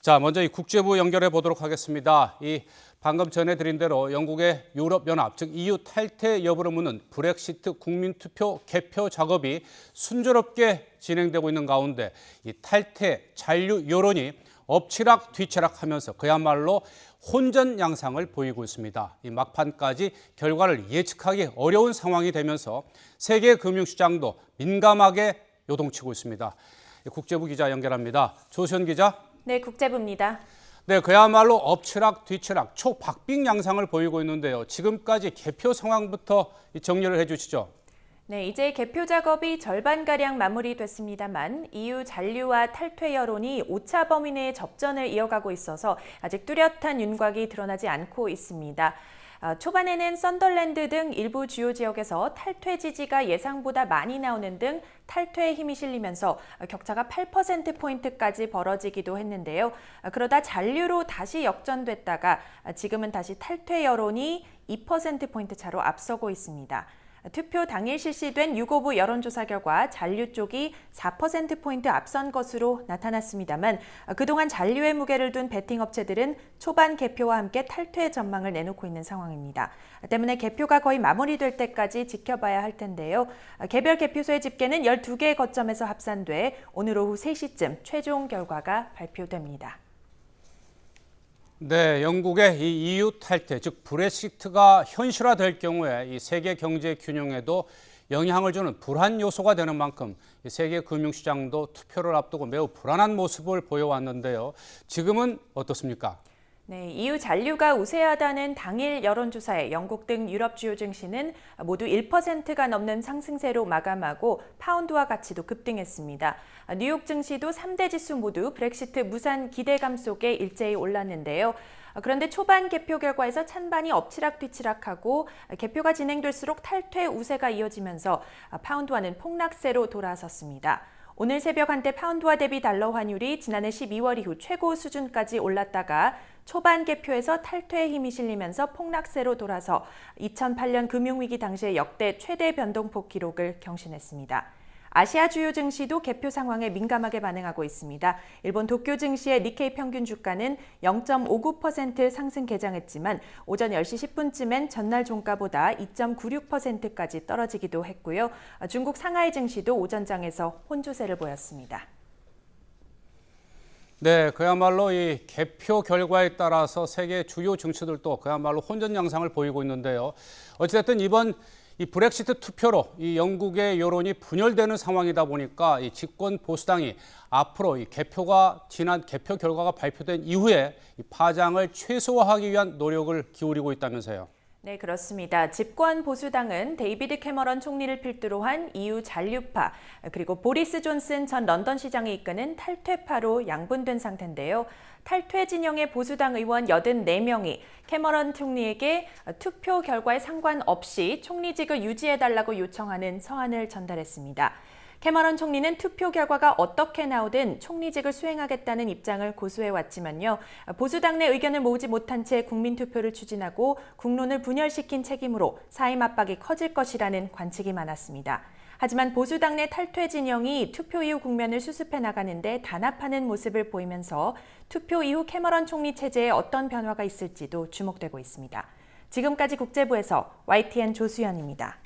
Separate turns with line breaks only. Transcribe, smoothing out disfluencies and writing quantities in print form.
자, 먼저 이 국제부 연결해 보도록 하겠습니다. 방금 전해드린 대로 영국의 유럽연합, 즉 EU 탈퇴 여부를 묻는 브렉시트 국민투표 개표 작업이 순조롭게 진행되고 있는 가운데 이 탈퇴 잔류 여론이 엎치락 뒤치락하면서 그야말로 혼전 양상을 보이고 있습니다. 이 막판까지 결과를 예측하기 어려운 상황이 되면서 세계 금융시장도 민감하게 요동치고 있습니다. 국제부 기자 연결합니다. 조수연 기자.
네, 국제부입니다.
네, 그야말로 엎치락 뒤치락 초박빙 양상을 보이고 있는데요. 지금까지 개표 상황부터 정리를 해주시죠.
네, 이제 개표 작업이 절반가량 마무리됐습니다만 EU 잔류와 탈퇴 여론이 오차 범위 내의 접전을 이어가고 있어서 아직 뚜렷한 윤곽이 드러나지 않고 있습니다. 초반에는 썬덜랜드 등 일부 주요 지역에서 탈퇴 지지가 예상보다 많이 나오는 등 탈퇴에 힘이 실리면서 격차가 8%포인트까지 벌어지기도 했는데요. 그러다 잔류로 다시 역전됐다가 지금은 다시 탈퇴 여론이 2%포인트 차로 앞서고 있습니다. 투표 당일 실시된 유고부 여론조사 결과 잔류 쪽이 4%포인트 앞선 것으로 나타났습니다만 그동안 잔류의 무게를 둔 베팅 업체들은 초반 개표와 함께 탈퇴 전망을 내놓고 있는 상황입니다. 때문에 개표가 거의 마무리될 때까지 지켜봐야 할 텐데요. 개별 개표소의 집계는 12개의 거점에서 합산돼 오늘 오후 3시쯤 최종 결과가 발표됩니다.
네, 영국의 이 EU 탈퇴, 즉 브렉시트가 현실화될 경우에 이 세계 경제 균형에도 영향을 주는 불안 요소가 되는 만큼 이 세계 금융시장도 투표를 앞두고 매우 불안한 모습을 보여왔는데요. 지금은 어떻습니까?
네, EU 잔류가 우세하다는 당일 여론조사에 영국 등 유럽 주요 증시는 모두 1%가 넘는 상승세로 마감하고 파운드화 가치도 급등했습니다. 뉴욕 증시도 3대 지수 모두 브렉시트 무산 기대감 속에 일제히 올랐는데요. 그런데 초반 개표 결과에서 찬반이 엎치락 뒤치락하고 개표가 진행될수록 탈퇴 우세가 이어지면서 파운드화는 폭락세로 돌아섰습니다. 오늘 새벽 한때 파운드화 대비 달러 환율이 지난해 12월 이후 최고 수준까지 올랐다가 초반 개표에서 탈퇴에 힘이 실리면서 폭락세로 돌아서 2008년 금융위기 당시의 역대 최대 변동폭 기록을 경신했습니다. 아시아 주요 증시도 개표 상황에 민감하게 반응하고 있습니다. 일본 도쿄 증시의 니케이 평균 주가는 0.59% 상승 개장했지만 오전 10시 10분쯤엔 전날 종가보다 2.96%까지 떨어지기도 했고요. 중국 상하이 증시도 오전장에서 혼조세를 보였습니다.
네, 그야말로 이 개표 결과에 따라서 세계 주요 증시들도 그야말로 혼전 양상을 보이고 있는데요. 어찌됐든 이번 이 브렉시트 투표로 이 영국의 여론이 분열되는 상황이다 보니까 이 집권 보수당이 앞으로 이 지난 개표 결과가 발표된 이후에 이 파장을 최소화하기 위한 노력을 기울이고 있다면서요.
네, 그렇습니다. 집권 보수당은 데이비드 캐머런 총리를 필두로 한 EU 잔류파, 그리고 보리스 존슨 전 런던 시장이 이끄는 탈퇴파로 양분된 상태인데요. 탈퇴 진영의 보수당 의원 84명이 캐머런 총리에게 투표 결과에 상관없이 총리직을 유지해달라고 요청하는 서한을 전달했습니다. 캐머런 총리는 투표 결과가 어떻게 나오든 총리직을 수행하겠다는 입장을 고수해왔지만요. 보수당 내 의견을 모으지 못한 채 국민투표를 추진하고 국론을 분열시킨 책임으로 사임 압박이 커질 것이라는 관측이 많았습니다. 하지만 보수당 내 탈퇴 진영이 투표 이후 국면을 수습해 나가는데 단합하는 모습을 보이면서 투표 이후 캐머런 총리 체제에 어떤 변화가 있을지도 주목되고 있습니다. 지금까지 국제부에서 YTN 조수연입니다.